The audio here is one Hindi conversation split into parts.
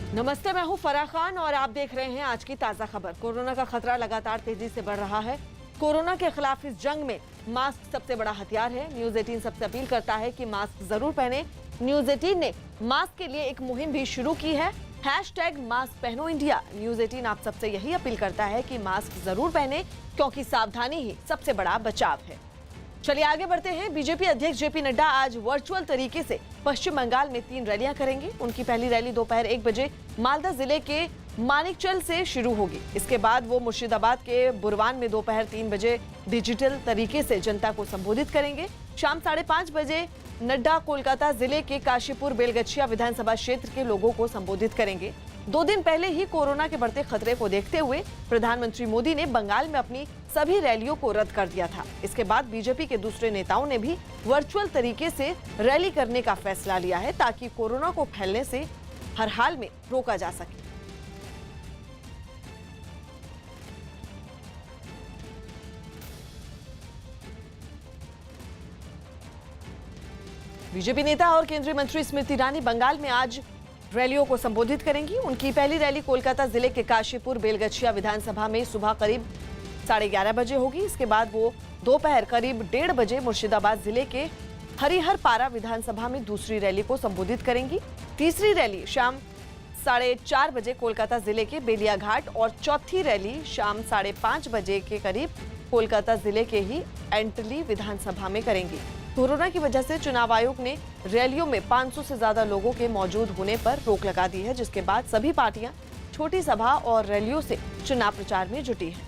नमस्ते, मैं हूं फराह खान और आप देख रहे हैं आज की ताजा खबर। कोरोना का खतरा लगातार तेजी से बढ़ रहा है। कोरोना के खिलाफ इस जंग में मास्क सबसे बड़ा हथियार है। न्यूज 18 सबसे अपील करता है कि मास्क जरूर पहने। न्यूज 18 ने मास्क के लिए एक मुहिम भी शुरू की है, #मास्क पहनो इंडिया। न्यूज 18 आप सबसे यही अपील करता है कि मास्क जरूर पहने, क्योंकि सावधानी ही सबसे बड़ा बचाव है। चलिए आगे बढ़ते हैं। बीजेपी अध्यक्ष जेपी नड्डा आज वर्चुअल तरीके से पश्चिम बंगाल में 3 रैलियां करेंगे। उनकी पहली रैली दोपहर 1 बजे मालदा जिले के मानिकचल से शुरू होगी। इसके बाद वो मुर्शिदाबाद के बुरवान में दोपहर 3 बजे डिजिटल तरीके से जनता को संबोधित करेंगे। शाम 5:30 बजे नड्डा कोलकाता जिले के काशीपुर बेलगछिया विधानसभा क्षेत्र के लोगों को संबोधित करेंगे। 2 दिन पहले ही कोरोना के बढ़ते खतरे को देखते हुए प्रधानमंत्री मोदी ने बंगाल में अपनी सभी रैलियों को रद्द कर दिया था। इसके बाद बीजेपी के दूसरे नेताओं ने भी वर्चुअल तरीके से रैली करने का फैसला लिया है, ताकि कोरोना को फैलने से हर हाल में रोका जा सके। बीजेपी नेता और केंद्रीय मंत्री स्मृति ईरानी बंगाल में आज रैलियों को संबोधित करेंगी। उनकी पहली रैली कोलकाता जिले के काशीपुर बेलगछिया विधानसभा में सुबह करीब 11:30 बजे होगी। इसके बाद वो दोपहर करीब 1:30 बजे मुर्शिदाबाद जिले के हरिहरपारा विधानसभा में दूसरी रैली को संबोधित करेंगी। तीसरी रैली शाम 4:30 बजे कोलकाता जिले के बेलियाघाट और चौथी रैली शाम 5:30 बजे के करीब कोलकाता जिले के ही एंटली विधानसभा में करेंगी। कोरोना की वजह से चुनाव आयोग ने रैलियों में 500 से ज्यादा लोगों के मौजूद होने पर रोक लगा दी है, जिसके बाद सभी पार्टियां छोटी सभा और रैलियों से चुनाव प्रचार में जुटी हैं।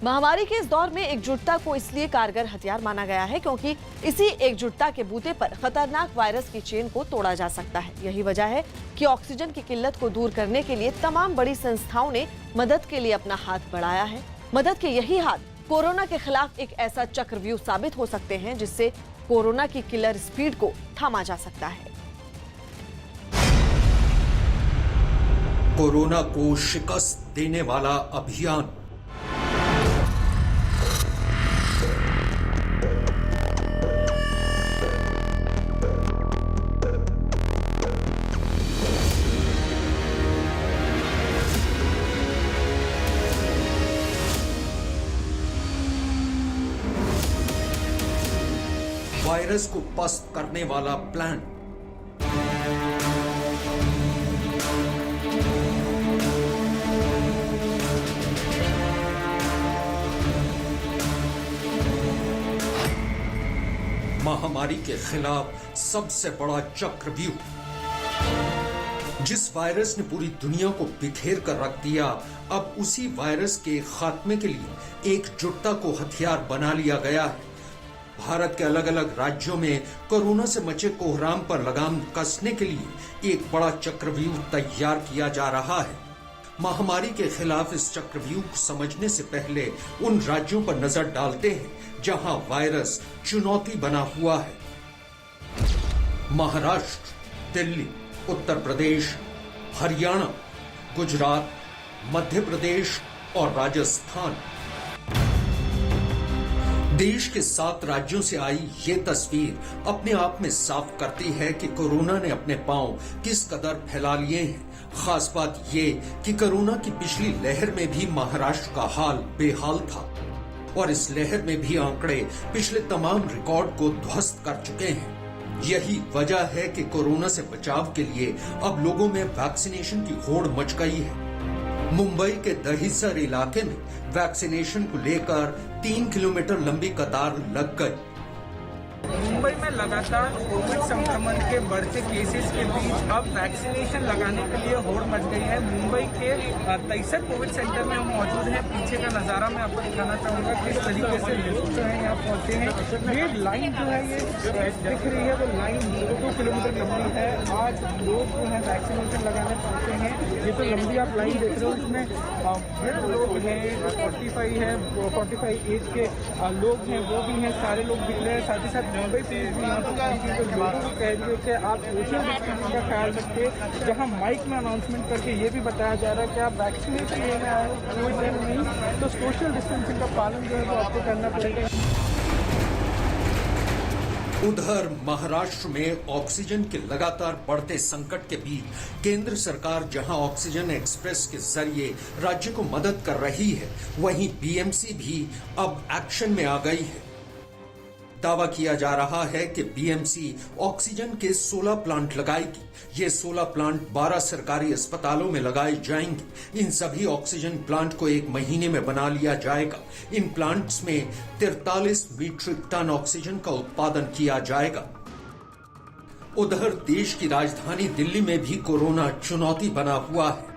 महामारी के इस दौर में एकजुटता को इसलिए कारगर हथियार माना गया है, क्योंकि इसी एकजुटता के बूते पर खतरनाक वायरस की चेन को तोड़ा जा सकता है। यही वजह है कि ऑक्सीजन की किल्लत को दूर करने के लिए तमाम बड़ी संस्थाओं ने मदद के लिए अपना हाथ बढ़ाया है। मदद के यही हाथ कोरोना के खिलाफ एक ऐसा चक्रव्यूह साबित हो सकते हैं, जिससे कोरोना की किलर स्पीड को थामा जा सकता है। कोरोना को शिकस्त देने वाला अभियान। वायरस को पस्त करने वाला प्लान। महामारी के खिलाफ सबसे बड़ा चक्रव्यूह। जिस वायरस ने पूरी दुनिया को बिखेर कर रख दिया, अब उसी वायरस के खात्मे के लिए एकजुटता को हथियार बना लिया गया है। भारत के अलग अलग राज्यों में कोरोना से मचे कोहराम पर लगाम कसने के लिए एक बड़ा चक्रव्यूह तैयार किया जा रहा है। महामारी के खिलाफ इस चक्रव्यूह को समझने से पहले उन राज्यों पर नजर डालते हैं जहां वायरस चुनौती बना हुआ है। महाराष्ट्र, दिल्ली, उत्तर प्रदेश, हरियाणा, गुजरात, मध्य प्रदेश और राजस्थान। देश के 7 राज्यों से आई ये तस्वीर अपने आप में साफ करती है कि कोरोना ने अपने पांव किस कदर फैला लिए हैं। खास बात ये कि कोरोना की पिछली लहर में भी महाराष्ट्र का हाल बेहाल था, और इस लहर में भी आंकड़े पिछले तमाम रिकॉर्ड को ध्वस्त कर चुके हैं। यही वजह है कि कोरोना से बचाव के लिए अब लोगों में वैक्सीनेशन की होड़ मच गई है। मुंबई के दहिसर इलाके में वैक्सीनेशन को लेकर 3 किलोमीटर लंबी कतार लग गई। मुंबई में लगातार कोविड संक्रमण के बढ़ते केसेस के बीच अब वैक्सीनेशन लगाने के लिए होड़ मच गई है। मुंबई के 63 कोविड सेंटर में हम मौजूद हैं। पीछे का नज़ारा मैं आपको दिखाना चाहूँगा किस तरीके से लोग जो है यहाँ पहुँचे हैं। ये लाइन जो है ये दिख रही है, वो लाइन 2 किलोमीटर लंबी है। आज लोग जो है वैक्सीनेशन लगाने पहुँचे हैं। ये तो लंबी आप लाइन देख रहे हो, इसमें वृद्ध लोग हैं, 45 एज के लोग हैं, वो भी हैं, सारे लोग दिख रहे हैं। साथ ही साथ मुंबई पुलिस भी यहाँ पर तो लोगों को कह रही है कि आप सोशल डिस्टेंसिंग का ख्याल रखिए। जहाँ माइक में अनाउंसमेंट करके ये भी बताया जा रहा है कि आप वैक्सीनेशन लेने आए हो, कोई देर नहीं, तो सोशल डिस्टेंसिंग का पालन जो है वो आपको करना पड़ेगा। उधर महाराष्ट्र में ऑक्सीजन के लगातार बढ़ते संकट के बीच केंद्र सरकार जहां ऑक्सीजन एक्सप्रेस के जरिए राज्य को मदद कर रही है, वहीं बीएमसी भी अब एक्शन में आ गई है। दावा किया जा रहा है कि बीएमसी ऑक्सीजन के 16 प्लांट लगाएगी। ये 16 प्लांट 12 सरकारी अस्पतालों में लगाए जाएंगे। इन सभी ऑक्सीजन प्लांट को 1 महीने में बना लिया जाएगा। इन प्लांट्स में 43 मीट्रिक टन ऑक्सीजन का उत्पादन किया जाएगा। उधर देश की राजधानी दिल्ली में भी कोरोना चुनौती बना हुआ है।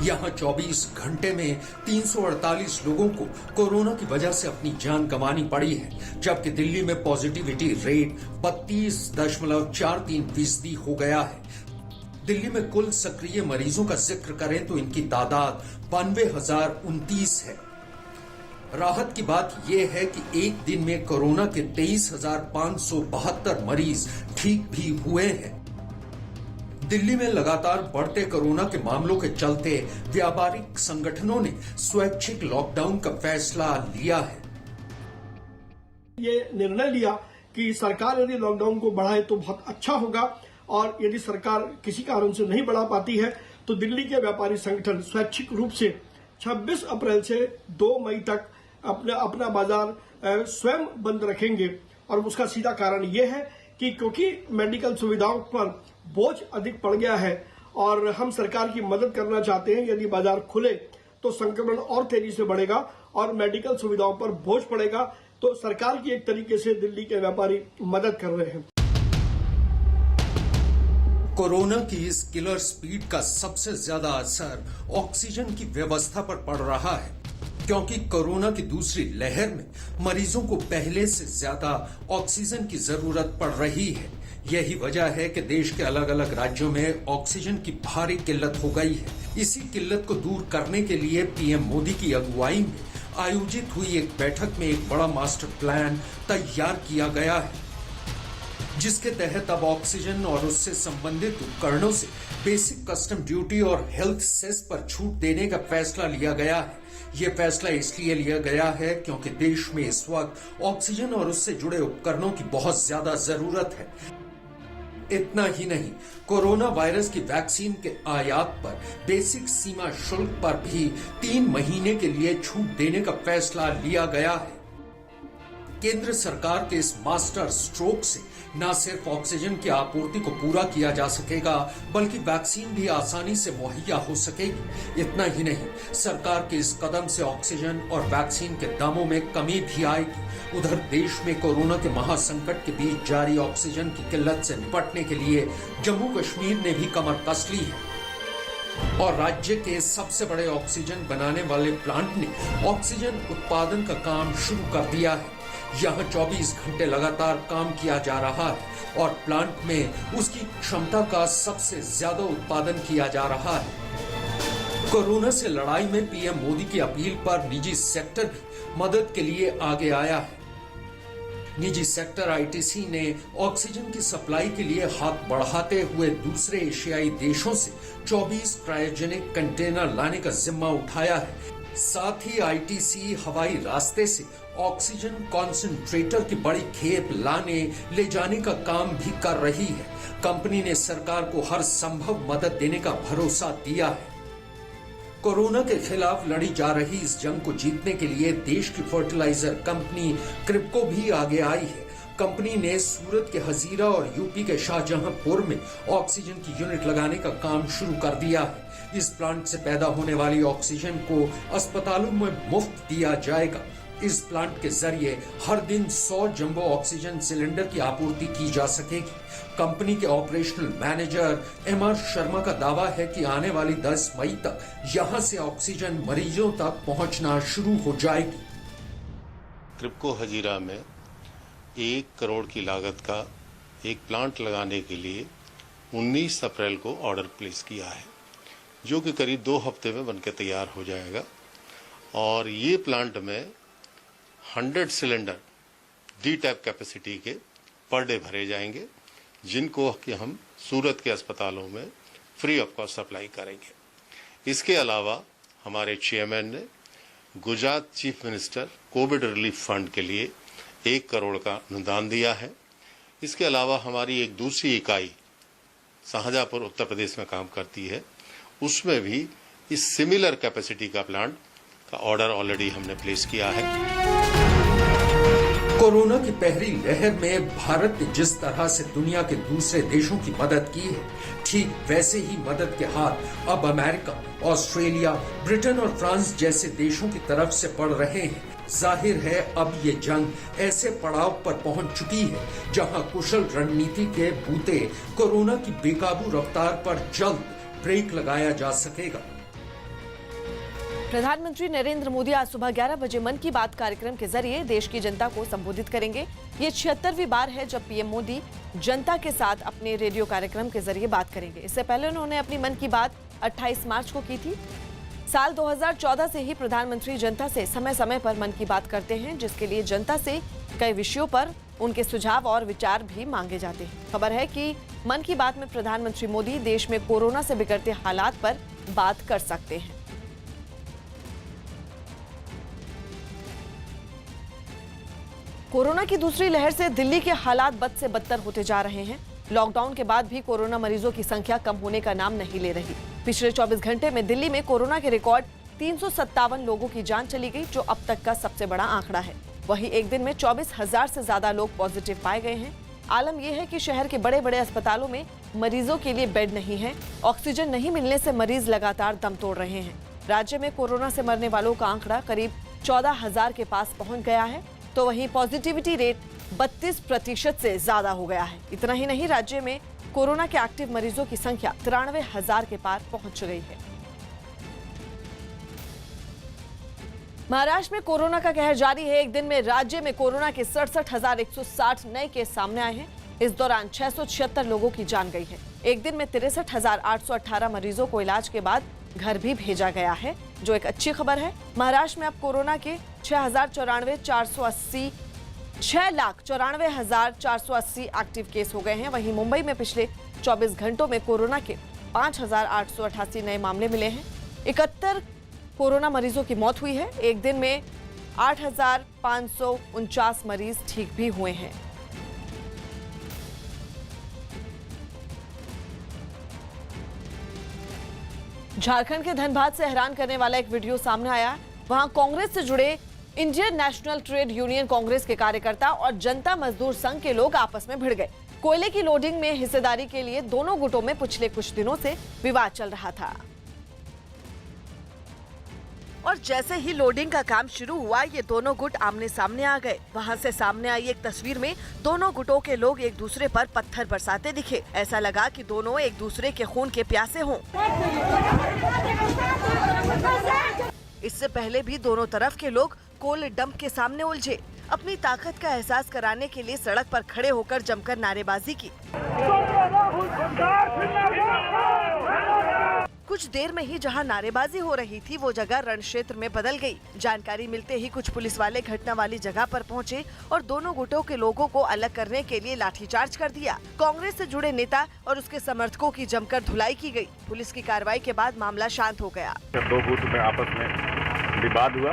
यहां 24 घंटे में 348 लोगों को कोरोना की वजह से अपनी जान गंवानी पड़ी है, जबकि दिल्ली में पॉजिटिविटी रेट 32.43% हो गया है। दिल्ली में कुल सक्रिय मरीजों का जिक्र करें तो इनकी तादाद 92,029 है। राहत की बात यह है कि एक दिन में कोरोना के 23,572 मरीज ठीक भी हुए हैं। दिल्ली में लगातार बढ़ते कोरोना के मामलों के चलते व्यापारिक संगठनों ने स्वैच्छिक लॉकडाउन का फैसला लिया है। ये निर्णय लिया कि सरकार यदि लॉकडाउन को बढ़ाए तो बहुत अच्छा होगा, और यदि सरकार किसी कारण से नहीं बढ़ा पाती है तो दिल्ली के व्यापारी संगठन स्वैच्छिक रूप से 26 अप्रैल से 2 मई तक अपना बाजार स्वयं बंद रखेंगे। और उसका सीधा कारण ये है कि क्योंकि मेडिकल सुविधाओं पर बोझ अधिक पड़ गया है और हम सरकार की मदद करना चाहते हैं। यदि बाजार खुले तो संक्रमण और तेजी से बढ़ेगा और मेडिकल सुविधाओं पर बोझ पड़ेगा, तो सरकार की एक तरीके से दिल्ली के व्यापारी मदद कर रहे हैं। कोरोना की इस किलर स्पीड का सबसे ज्यादा असर ऑक्सीजन की व्यवस्था पर पड़ रहा है, क्योंकि कोरोना की दूसरी लहर में मरीजों को पहले से ज्यादा ऑक्सीजन की जरूरत पड़ रही है। यही वजह है कि देश के अलग अलग राज्यों में ऑक्सीजन की भारी किल्लत हो गई है। इसी किल्लत को दूर करने के लिए पीएम मोदी की अगुवाई में आयोजित हुई एक बैठक में एक बड़ा मास्टर प्लान तैयार किया गया है, जिसके तहत अब ऑक्सीजन और उससे संबंधित उपकरणों से बेसिक कस्टम ड्यूटी और हेल्थ सेस पर छूट देने का फैसला लिया गया है। ये फैसला इसलिए लिया गया है क्योंकि देश में इस वक्त ऑक्सीजन और उससे जुड़े उपकरणों की बहुत ज्यादा जरूरत है। इतना ही नहीं, कोरोना वायरस की वैक्सीन के आयात पर बेसिक सीमा शुल्क पर भी 3 महीने के लिए छूट देने का फैसला लिया गया है। केंद्र सरकार के इस मास्टर स्ट्रोक से न सिर्फ ऑक्सीजन की आपूर्ति को पूरा किया जा सकेगा, बल्कि वैक्सीन भी आसानी से मुहैया हो सकेगी। इतना ही नहीं, सरकार के इस कदम से ऑक्सीजन और वैक्सीन के दामों में कमी भी आएगी। उधर देश में कोरोना के महासंकट के बीच जारी ऑक्सीजन की किल्लत से निपटने के लिए जम्मू कश्मीर ने भी कमर कस ली है और राज्य के सबसे बड़े ऑक्सीजन बनाने वाले प्लांट ने ऑक्सीजन उत्पादन का काम शुरू कर दिया है। यहां 24 घंटे लगातार काम किया जा रहा है और प्लांट में उसकी क्षमता का सबसे ज्यादा उत्पादन किया जा रहा है। कोरोना से लड़ाई में पीएम मोदी की अपील पर निजी सेक्टर भी मदद के लिए आगे आया है। निजी सेक्टर आईटीसी ने ऑक्सीजन की सप्लाई के लिए हाथ बढ़ाते हुए दूसरे एशियाई देशों से 24 क्रायोजेनिक कंटेनर लाने का जिम्मा उठाया है। साथ ही आईटीसी हवाई रास्ते से ऑक्सीजन कॉन्सेंट्रेटर की बड़ी खेप लाने ले जाने का काम भी कर रही है। कंपनी ने सरकार को हर संभव मदद देने का भरोसा दिया है। कोरोना के खिलाफ लड़ी जा रही इस जंग को जीतने के लिए देश की फर्टिलाइजर कंपनी क्रिप्को भी आगे आई है। कंपनी ने सूरत के हजीरा और यूपी के शाहजहांपुर में ऑक्सीजन की यूनिट लगाने का काम शुरू कर दिया है। इस प्लांट से पैदा होने वाली ऑक्सीजन को अस्पतालों में मुफ्त दिया जाएगा। इस प्लांट के जरिए हर दिन 100 जंबो ऑक्सीजन सिलेंडर की आपूर्ति की जा सकेगी। कंपनी के ऑपरेशनल मैनेजर एमआर शर्मा का दावा है कि आने वाली 10 मई तक यहां से ऑक्सीजन मरीजों तक पहुंचना शुरू हो जाएगी। क्रिप्को हजीरा में 1 करोड़ की लागत का एक प्लांट लगाने के लिए 19 अप्रैल को ऑर्डर प्लेस किया है, जो कि करीब 2 हफ्ते में बनकर तैयार हो जाएगा। और ये प्लांट में 100 सिलेंडर डी टैप कैपेसिटी के पर डे भरे जाएंगे, जिनको कि हम सूरत के अस्पतालों में फ्री ऑफ कॉस्ट सप्लाई करेंगे। इसके अलावा हमारे चेयरमैन ने Gujarat chief minister Covid relief fund के लिए 1 करोड़ का अनुदान दिया है। इसके अलावा हमारी एक दूसरी इकाई शाहजहाँपुर उत्तर प्रदेश में काम करती है, उसमें भी इस सिमिलर कैपेसिटी का प्लांट का ऑर्डर ऑलरेडी हमने प्लेस किया है। कोरोना की पहली लहर में भारत ने जिस तरह से दुनिया के दूसरे देशों की मदद की है, ठीक वैसे ही मदद के हाथ अब अमेरिका, ऑस्ट्रेलिया, ब्रिटेन और फ्रांस जैसे देशों की तरफ से बढ़ रहे हैं। जाहिर है अब ये जंग ऐसे पड़ाव पर पहुंच चुकी है जहां कुशल रणनीति के बूते कोरोना की बेकाबू रफ्तार पर जल्द ब्रेक लगाया जा सकेगा। प्रधानमंत्री नरेंद्र मोदी आज सुबह 11 बजे मन की बात कार्यक्रम के जरिए देश की जनता को संबोधित करेंगे। ये 76वीं बार है जब पीएम मोदी जनता के साथ अपने रेडियो कार्यक्रम के जरिए बात करेंगे। इससे पहले उन्होंने अपनी मन की बात 28 मार्च को की थी। साल 2014 से ही प्रधानमंत्री जनता से समय समय पर मन की बात करते हैं, जिसके लिए जनता से कई विषयों पर उनके सुझाव और विचार भी मांगे जाते हैं। खबर है कि मन की बात में प्रधानमंत्री मोदी देश में कोरोना से बिगड़ते हालात पर बात कर सकते हैं। कोरोना की दूसरी लहर से दिल्ली के हालात बद से बदतर होते जा रहे हैं। लॉकडाउन के बाद भी कोरोना मरीजों की संख्या कम होने का नाम नहीं ले रही। पिछले 24 घंटे में दिल्ली में कोरोना के रिकॉर्ड 357 लोगों की जान चली गई, जो अब तक का सबसे बड़ा आंकड़ा है। वहीं एक दिन में 24,000 से ज्यादा लोग पॉजिटिव पाए गए हैं। आलम यह है कि शहर के बड़े बड़े अस्पतालों में मरीजों के लिए बेड नहीं है। ऑक्सीजन नहीं मिलने से मरीज लगातार दम तोड़ रहे हैं। राज्य में कोरोना से मरने वालों का आंकड़ा करीब 14,000 के पास पहुंच गया है, तो वहीं पॉजिटिविटी रेट 32% से ज्यादा हो गया है। इतना ही नहीं, राज्य में कोरोना के एक्टिव मरीजों की संख्या 93,000 के पार पहुंच गई है। महाराष्ट्र में कोरोना का कहर जारी है। एक दिन में राज्य में कोरोना के 67,160 नए केस सामने आए हैं। इस दौरान 676 लोगों की जान गई है। एक दिन में 63,818 मरीजों को इलाज के बाद घर भी भेजा गया है, जो एक अच्छी खबर है। महाराष्ट्र में अब कोरोना के 6,94,480 एक्टिव केस हो गए हैं। वहीं मुंबई में पिछले 24 घंटों में कोरोना के 5,888 नए मामले मिले हैं। 71 कोरोना मरीजों की मौत हुई है। एक दिन में 8,549 मरीज ठीक भी हुए हैं। झारखंड के धनबाद से हैरान करने वाला एक वीडियो सामने आया। वहां कांग्रेस से जुड़े Indian national trade union Congress के कार्यकर्ता और जनता मजदूर संघ के लोग आपस में भिड़ गए। कोयले की लोडिंग में हिस्सेदारी के लिए दोनों गुटों में पिछले कुछ दिनों से विवाद चल रहा था, और जैसे ही लोडिंग का काम शुरू हुआ, ये दोनों गुट आमने सामने आ गए। वहां से सामने आई एक तस्वीर में दोनों गुटों के लोग एक दूसरे पर पत्थर बरसाते दिखे। ऐसा लगा कि दोनों एक दूसरे के खून के प्यासे हों। इससे पहले भी दोनों तरफ के लोग कोल डंप के सामने उलझे। अपनी ताकत का एहसास कराने के लिए सड़क पर खड़े होकर जमकर नारेबाजी की। कुछ देर में ही जहां नारेबाजी हो रही थी, वो जगह रण क्षेत्र में बदल गई। जानकारी मिलते ही कुछ पुलिस वाले घटना वाली जगह पर पहुंचे और दोनों गुटों के लोगों को अलग करने के लिए लाठीचार्ज कर दिया। कांग्रेस से जुड़े नेता और उसके समर्थकों की जमकर धुलाई की गई। पुलिस की कार्रवाई के बाद मामला शांत हो गया। दो गुट में आपस में विवाद हुआ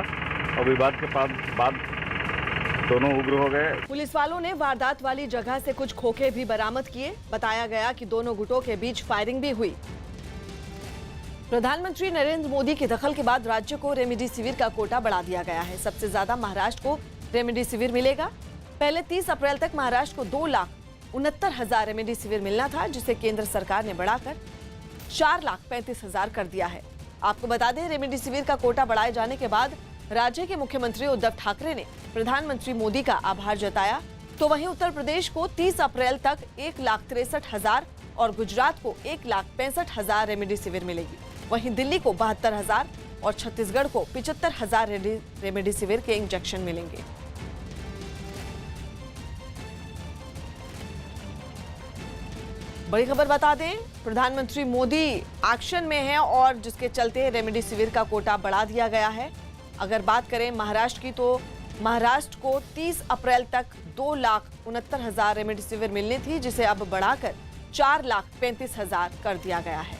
और विवाद के बाद दोनों उग्र हो गए। पुलिस वालों ने वारदात वाली जगह से कुछ खोखे भी बरामद किए। बताया गया कि दोनों गुटों के बीच फायरिंग भी हुई। प्रधानमंत्री नरेंद्र मोदी के दखल के बाद राज्य को रेमडेसिविर का कोटा बढ़ा दिया गया है। सबसे ज्यादा महाराष्ट्र को रेमडेसिविर मिलेगा। पहले 30 अप्रैल तक महाराष्ट्र को 2,69,000 रेमडेसिविर मिलना था, जिसे केंद्र सरकार ने बढ़ाकर 4,35,000 कर दिया है। आपको बता दें, रेमडेसिविर का कोटा बढ़ाए जाने के बाद राज्य के मुख्यमंत्री उद्धव ठाकरे ने प्रधानमंत्री मोदी का आभार जताया। तो वहीं उत्तर प्रदेश को 30 अप्रैल तक 1,63,000 और गुजरात को 1,65,000 रेमडेसिविर मिलेगी। वहीं दिल्ली को 72,000 और छत्तीसगढ़ को 75,000 रेमडेसिविर के इंजेक्शन मिलेंगे। बड़ी खबर बता दें, प्रधानमंत्री मोदी एक्शन में हैं और जिसके चलते रेमडेसिविर का कोटा बढ़ा दिया गया है। अगर बात करें महाराष्ट्र की, तो महाराष्ट्र को 30 अप्रैल तक 2,69,000 रेमडेसिविर मिलनी थी, जिसे अब बढ़ाकर 4,35,000 कर दिया गया है।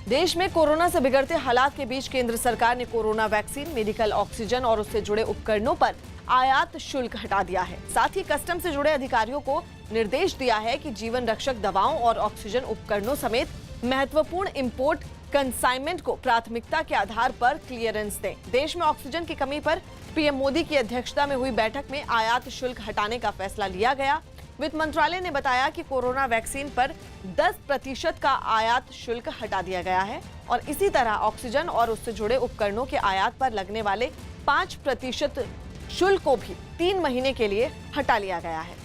देश में कोरोना से बिगड़ते हालात के बीच केंद्र सरकार ने कोरोना वैक्सीन, मेडिकल ऑक्सीजन और उससे जुड़े उपकरणों पर आयात शुल्क हटा दिया है। साथ ही कस्टम से जुड़े अधिकारियों को निर्देश दिया है कि जीवन रक्षक दवाओं और ऑक्सीजन उपकरणों समेत महत्वपूर्ण इंपोर्ट कंसाइनमेंट को प्राथमिकता के आधार पर क्लियरेंस दें। देश में ऑक्सीजन की कमी पर पीएम मोदी की अध्यक्षता में हुई बैठक में आयात शुल्क हटाने का फैसला लिया गया। वित्त मंत्रालय ने बताया कि कोरोना वैक्सीन पर 10% का आयात शुल्क हटा दिया गया है और इसी तरह ऑक्सीजन और उससे जुड़े उपकरणों के आयात पर लगने वाले 5% शुल्क को भी 3 महीने के लिए हटा लिया गया है।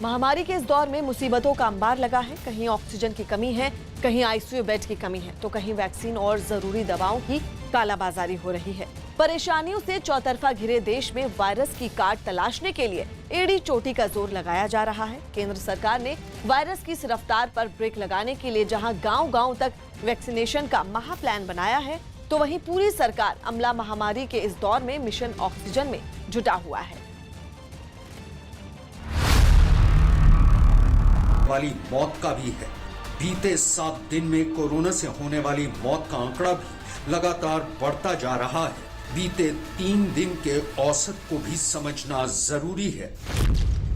महामारी के इस दौर में मुसीबतों का अंबार लगा है। कहीं ऑक्सीजन की कमी है, कहीं आईसीयू बेड की कमी है, तो कहीं वैक्सीन और जरूरी दवाओं की कालाबाजारी हो रही है। परेशानियों से चौतरफा घिरे देश में वायरस की काट तलाशने के लिए एड़ी चोटी का जोर लगाया जा रहा है। केंद्र सरकार ने वायरस की इस रफ्तार पर ब्रेक लगाने के लिए जहां गांव-गांव तक वैक्सीनेशन का महा प्लान बनाया है, तो वहीं पूरी सरकार अमला महामारी के इस दौर में मिशन ऑक्सीजन में जुटा हुआ है। वाली मौत का भी है। बीते 7 दिन में कोरोना से होने वाली मौत का आंकड़ा भी लगातार बढ़ता जा रहा है। बीते 3 दिन के औसत को भी समझना जरूरी है।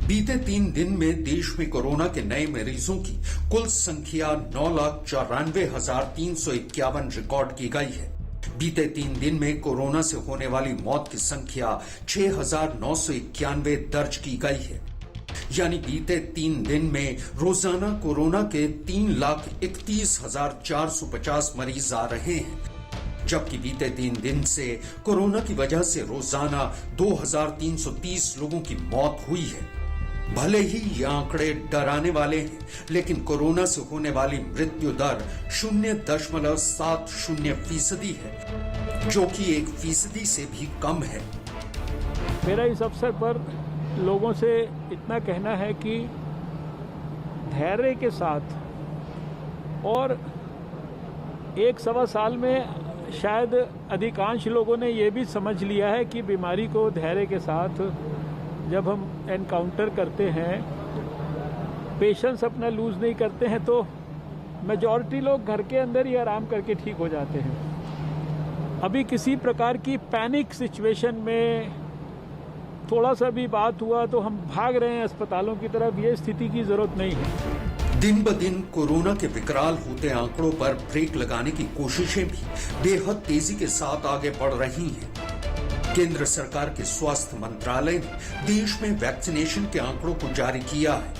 बीते 3 दिन में देश में कोरोना के नए मरीजों की कुल संख्या 9,94,351 रिकॉर्ड की गई है। बीते 3 दिन में कोरोना से होने वाली मौत की संख्या 6,991 दर्ज की गई है। यानी बीते 3 दिन में रोजाना कोरोना के 3,31,450 मरीज आ रहे हैं, जबकि बीते 3 दिन से कोरोना की वजह से रोजाना 2,330 लोगों की मौत हुई है। भले ही ये आंकड़े डराने वाले हैं, लेकिन कोरोना से होने वाली मृत्यु दर 0.70% है, जो कि 1% से भी कम है। मेरा इस अवसर पर लोगों से इतना कहना है कि धैर्य के साथ, और 1-1.25 साल में शायद अधिकांश लोगों ने ये भी समझ लिया है कि बीमारी को धैर्य के साथ जब हम एनकाउंटर करते हैं, पेशेंस अपना लूज नहीं करते हैं, तो मेजॉरिटी लोग घर के अंदर ही आराम करके ठीक हो जाते हैं। अभी किसी प्रकार की पैनिक सिचुएशन में थोड़ा सा भी बात हुआ तो हम भाग रहे हैं अस्पतालों की तरफ, ये स्थिति की जरूरत नहीं है। दिन ब दिन कोरोना के विकराल होते आंकड़ों पर ब्रेक लगाने की कोशिशें भी बेहद तेजी के साथ आगे बढ़ रही हैं। केंद्र सरकार के स्वास्थ्य मंत्रालय ने देश में वैक्सीनेशन के आंकड़ों को जारी किया है।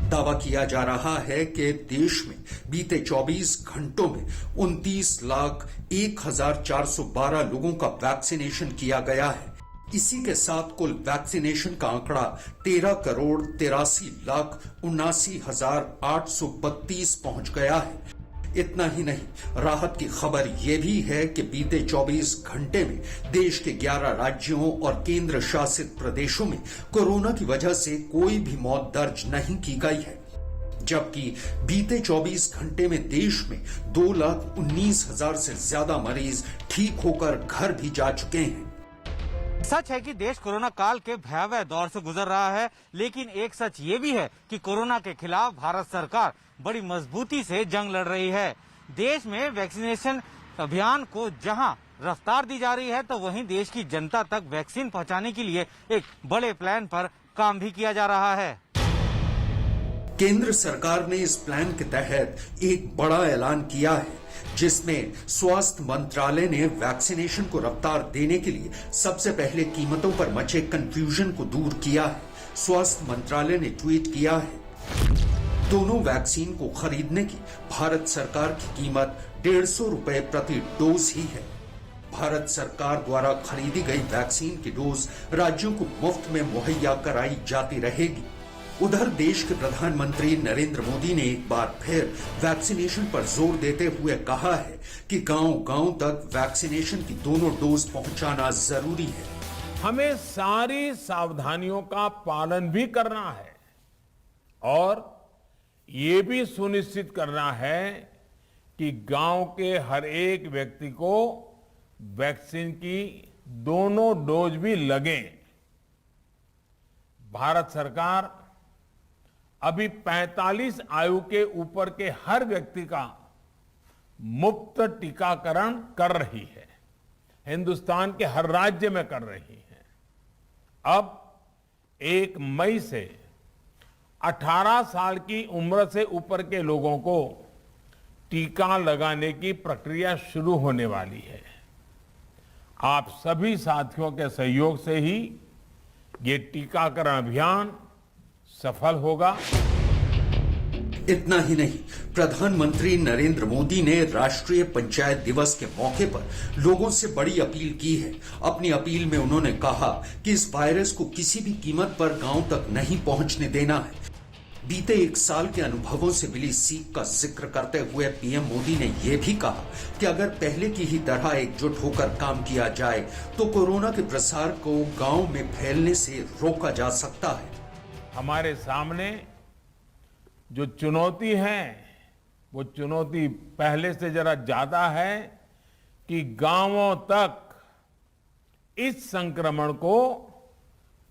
दावा किया जा रहा है कि देश में बीते 24 घंटों में 29,01,412 लोगों का वैक्सीनेशन किया गया है। इसी के साथ कुल वैक्सीनेशन का आंकड़ा 13,83,79,832 पहुंच गया है। इतना ही नहीं, राहत की खबर यह भी है कि बीते 24 घंटे में देश के 11 राज्यों और केंद्र शासित प्रदेशों में कोरोना की वजह से कोई भी मौत दर्ज नहीं की गई है, जबकि बीते 24 घंटे में देश में 2,19,000 से ज्यादा मरीज ठीक होकर घर भी जा चुके हैं। सच है कि देश कोरोना काल के भयावह दौर से गुजर रहा है, लेकिन एक सच ये भी है कि कोरोना के खिलाफ भारत सरकार बड़ी मजबूती से जंग लड़ रही है। देश में वैक्सीनेशन अभियान को जहां रफ्तार दी जा रही है, तो वहीं देश की जनता तक वैक्सीन पहुंचाने के लिए एक बड़े प्लान पर काम भी किया जा रहा है। केंद्र सरकार ने इस प्लान के तहत एक बड़ा ऐलान किया है, जिसमें स्वास्थ्य मंत्रालय ने वैक्सीनेशन को रफ्तार देने के लिए सबसे पहले कीमतों पर मचे कंफ्यूजन को दूर किया है। स्वास्थ्य मंत्रालय ने ट्वीट किया है, दोनों वैक्सीन को खरीदने की भारत सरकार की कीमत 150 रुपए प्रति डोज ही है। भारत सरकार द्वारा खरीदी गई वैक्सीन की डोज राज्यों को मुफ्त में मुहैया कराई जाती रहेगी। उधर देश के प्रधानमंत्री नरेंद्र मोदी ने एक बार फिर वैक्सीनेशन पर जोर देते हुए कहा है कि गांव-गांव तक वैक्सीनेशन की दोनों डोज पहुंचाना जरूरी है। हमें सारी सावधानियों का पालन भी करना है और ये भी सुनिश्चित करना है कि गांव के हर एक व्यक्ति को वैक्सीन की दोनों डोज भी लगें। भारत सरकार अभी 45 आयु के ऊपर के हर व्यक्ति का मुफ्त टीकाकरण कर रही है। हिंदुस्तान के हर राज्य में कर रही है। अब 1 मई से 18 साल की उम्र से ऊपर के लोगों को टीका लगाने की प्रक्रिया शुरू होने वाली है। आप सभी साथियों के सहयोग से ही ये टीकाकरण अभियान सफल होगा। इतना ही नहीं, प्रधानमंत्री नरेंद्र मोदी ने राष्ट्रीय पंचायत दिवस के मौके पर लोगों से बड़ी अपील की है। अपनी अपील में उन्होंने कहा कि इस वायरस को किसी भी कीमत पर गांव तक नहीं पहुंचने देना है। बीते 1 साल के अनुभवों से मिली सीख का जिक्र करते हुए पीएम मोदी ने यह भी कहा कि अगर पहले की ही तरह एकजुट होकर काम किया जाए तो कोरोना के प्रसार को गांव में फैलने से रोका जा सकता है। हमारे सामने जो चुनौती है वो चुनौती पहले से जरा ज्यादा है कि गांवों तक इस संक्रमण को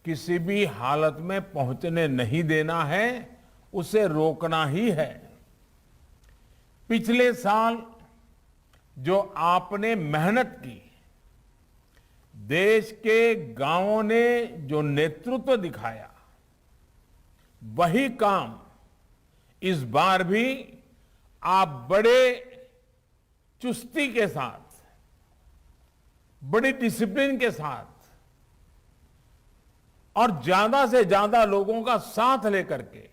किसी भी हालत में पहुंचने नहीं देना है, उसे रोकना ही है। पिछले साल जो आपने मेहनत की, देश के गांवों ने जो नेतृत्व दिखाया, वही काम इस बार भी आप बड़े चुस्ती के साथ, बड़ी डिसिप्लिन के साथ और ज्यादा से ज्यादा लोगों का साथ लेकर के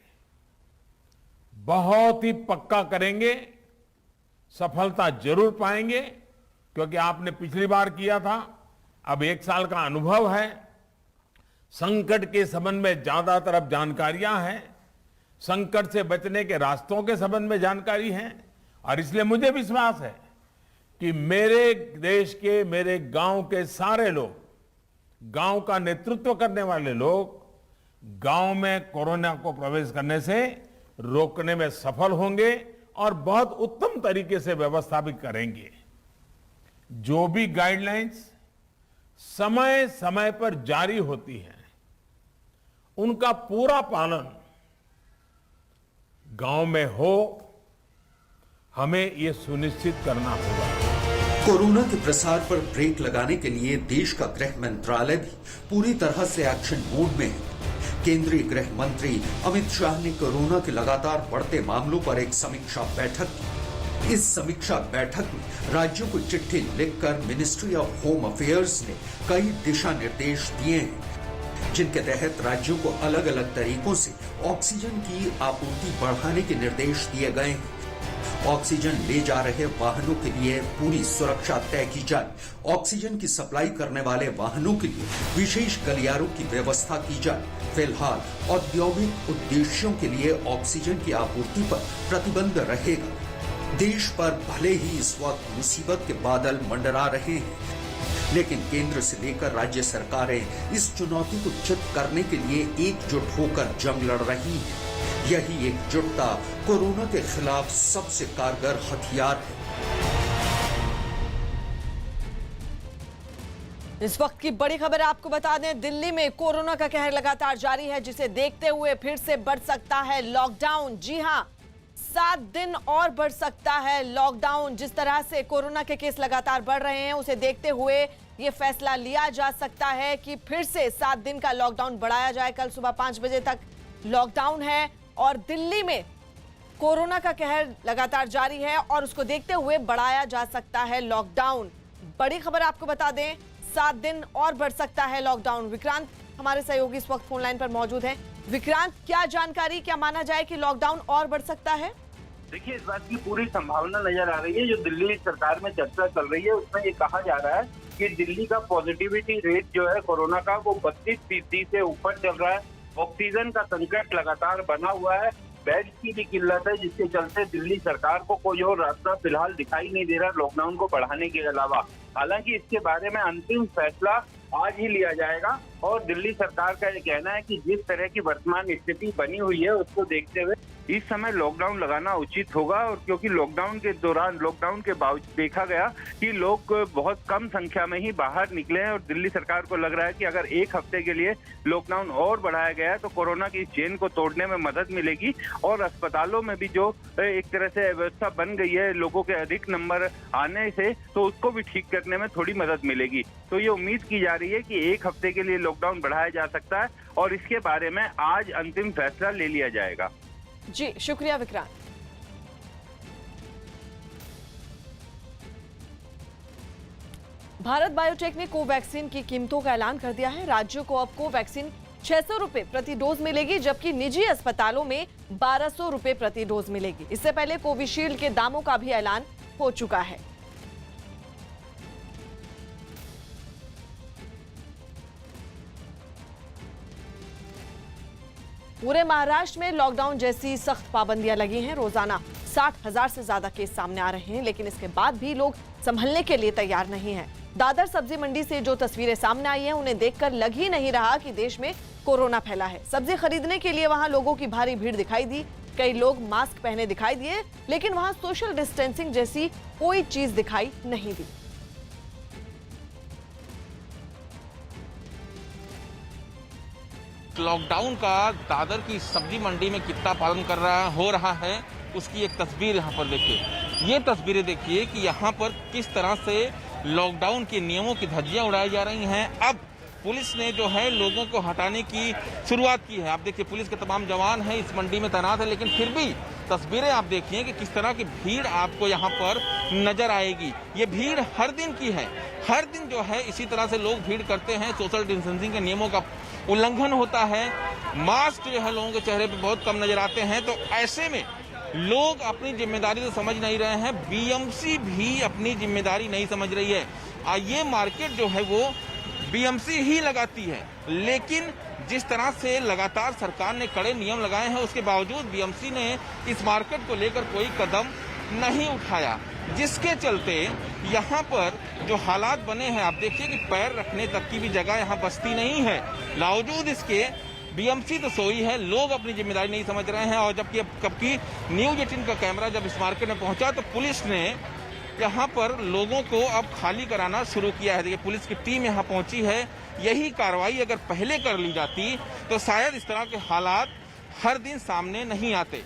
बहुत ही पक्का करेंगे। सफलता जरूर पाएंगे, क्योंकि आपने पिछली बार किया था, अब 1 साल का अनुभव है। संकट के संबंध में ज्यादातर अब जानकारियां हैं, संकट से बचने के रास्तों के संबंध में जानकारी है। और इसलिए मुझे विश्वास है कि मेरे देश के, मेरे गांव के सारे लोग, गांव का नेतृत्व करने वाले लोग गांव में कोरोना को प्रवेश करने से रोकने में सफल होंगे और बहुत उत्तम तरीके से व्यवस्था भी करेंगे। जो भी गाइडलाइंस समय समय पर जारी होती हैं, उनका पूरा पालन गांव में हो, हमें ये सुनिश्चित करना होगा। कोरोना के प्रसार पर ब्रेक लगाने के लिए देश का गृह मंत्रालय भी पूरी तरह से एक्शन मोड में है। केंद्रीय गृह मंत्री अमित शाह ने कोरोना के लगातार बढ़ते मामलों पर एक समीक्षा बैठक की। इस समीक्षा बैठक में राज्यों को चिट्ठी लिखकर मिनिस्ट्री ऑफ होम अफेयर्स ने कई दिशा निर्देश दिए हैं, जिनके तहत राज्यों को अलग अलग तरीकों से ऑक्सीजन की आपूर्ति बढ़ाने के निर्देश दिए गए हैं। ऑक्सीजन ले जा रहे वाहनों के लिए पूरी सुरक्षा तय की जाए। ऑक्सीजन की सप्लाई करने वाले वाहनों के लिए विशेष गलियारों की व्यवस्था की जाए। फिलहाल औद्योगिक उद्देश्यों के लिए ऑक्सीजन की आपूर्ति पर प्रतिबंध रहेगा। देश पर भले ही इस वक्त मुसीबत के बादल मंडरा रहे हैं, लेकिन केंद्र से लेकर राज्य सरकारें इस चुनौती को चित करने के लिए एकजुट होकर जंग लड़ रही हैं। यही एकजुटता कोरोना के खिलाफ सबसे कारगर हथियार है। इस वक्त की बड़ी खबर आपको बता दें, दिल्ली में कोरोना का कहर लगातार जारी है, जिसे देखते हुए फिर से बढ़ सकता है लॉकडाउन। जी हां, 7 दिन और बढ़ सकता है लॉकडाउन। जिस तरह से कोरोना के केस लगातार बढ़ रहे हैं, उसे देखते हुए ये फैसला लिया जा सकता है कि फिर से 7 दिन का लॉकडाउन बढ़ाया जाए। कल सुबह 5 बजे तक लॉकडाउन है और दिल्ली में कोरोना का कहर लगातार जारी है और उसको देखते हुए बढ़ाया जा सकता है लॉकडाउन। बड़ी खबर आपको बता दें, 7 दिन और बढ़ सकता है लॉकडाउन। विक्रांत हमारे सहयोगी इस वक्त फोन लाइन पर मौजूद हैं। विक्रांत, क्या जानकारी, क्या माना जाए कि लॉकडाउन और बढ़ सकता है? देखिए, इस बात की पूरी संभावना नजर आ रही है। जो दिल्ली सरकार में चर्चा चल रही है, उसमें ये कहा जा रहा है कि दिल्ली का पॉजिटिविटी रेट जो है कोरोना का, वो 32% से ऊपर चल रहा है। ऑक्सीजन का संकट लगातार बना हुआ है, बेड की भी किल्लत है, जिसके चलते दिल्ली सरकार को कोई और रास्ता फिलहाल दिखाई नहीं दे रहा लॉकडाउन को बढ़ाने के अलावा। हालांकि इसके बारे में अंतिम फैसला आज ही लिया जाएगा और दिल्ली सरकार का ये कहना है कि जिस तरह की वर्तमान स्थिति बनी हुई है उसको देखते हुए इस समय लॉकडाउन लगाना उचित होगा। और क्योंकि लॉकडाउन के दौरान लॉकडाउन के बावजूद देखा गया कि लोग बहुत कम संख्या में ही बाहर निकले हैं और दिल्ली सरकार को लग रहा है कि अगर एक हफ्ते के लिए लॉकडाउन और बढ़ाया गया है तो कोरोना की चेन को तोड़ने में मदद मिलेगी और अस्पतालों में भी जो एक तरह से व्यवस्था बन गई है लोगों के अधिक नंबर आने से, तो उसको भी ठीक करने में थोड़ी मदद मिलेगी। तो ये उम्मीद की जा रही है कि एक हफ्ते के लिए लॉकडाउन बढ़ाया जा सकता है और इसके बारे में आज अंतिम फैसला ले लिया जाएगा। जी शुक्रिया विक्रांत। भारत बायोटेक ने कोवैक्सीन की कीमतों का ऐलान कर दिया है। राज्यों को अब कोवैक्सीन 600 रुपए प्रति डोज मिलेगी, जबकि निजी अस्पतालों में 1200 रुपए प्रति डोज मिलेगी। इससे पहले कोविशील्ड के दामों का भी ऐलान हो चुका है। पूरे महाराष्ट्र में लॉकडाउन जैसी सख्त पाबंदियां लगी हैं। रोजाना 60,000 से ज्यादा केस सामने आ रहे हैं, लेकिन इसके बाद भी लोग संभलने के लिए तैयार नहीं हैं। दादर सब्जी मंडी से जो तस्वीरें सामने आई हैं, उन्हें देखकर लग ही नहीं रहा कि देश में कोरोना फैला है। सब्जी खरीदने के लिए वहां लोगों की भारी भीड़ दिखाई दी। कई लोग मास्क पहने दिखाई दिए, लेकिन वहां सोशल डिस्टेंसिंग जैसी कोई चीज दिखाई नहीं दी। लॉकडाउन का दादर की सब्जी मंडी में कितना पालन हो रहा है उसकी एक तस्वीर यहाँ पर देखिए। ये तस्वीरें देखिए कि यहाँ पर किस तरह से लॉकडाउन के नियमों की धज्जियां उड़ाई जा रही हैं। अब पुलिस ने जो है लोगों को हटाने की शुरुआत की है। आप देखिए पुलिस के तमाम जवान हैं इस मंडी में तैनात है, लेकिन फिर भी तस्वीरें आप देखिए कि किस तरह की भीड़ आपको यहाँ पर नजर आएगी। ये भीड़ हर दिन की है, हर दिन जो है इसी तरह से लोग भीड़ करते हैं। सोशल डिस्टेंसिंग के नियमों का उल्लंघन होता है, मास्क जो है लोगों के चेहरे पे बहुत कम नजर आते हैं। तो ऐसे में लोग अपनी जिम्मेदारी तो समझ नहीं रहे हैं, बीएमसी भी अपनी जिम्मेदारी नहीं समझ रही है। ये मार्केट जो है वो बीएमसी ही लगाती है, लेकिन जिस तरह से लगातार सरकार ने कड़े नियम लगाए हैं उसके बावजूद बीएमसी ने इस मार्केट को लेकर कोई कदम नहीं उठाया, जिसके चलते यहाँ पर जो हालात बने हैं आप देखिए कि पैर रखने तक की भी जगह यहाँ बचती नहीं है। बावजूद इसके बीएमसी तो सोई है, लोग अपनी जिम्मेदारी नहीं समझ रहे हैं। और जबकि न्यूज 18 का कैमरा जब इस मार्केट में पहुंचा तो पुलिस ने यहाँ पर लोगों को अब खाली कराना शुरू किया है। देखिए पुलिस की टीम यहाँ पहुंची है। यही कार्रवाई अगर पहले कर ली जाती तो शायद इस तरह के हालात हर दिन सामने नहीं आते।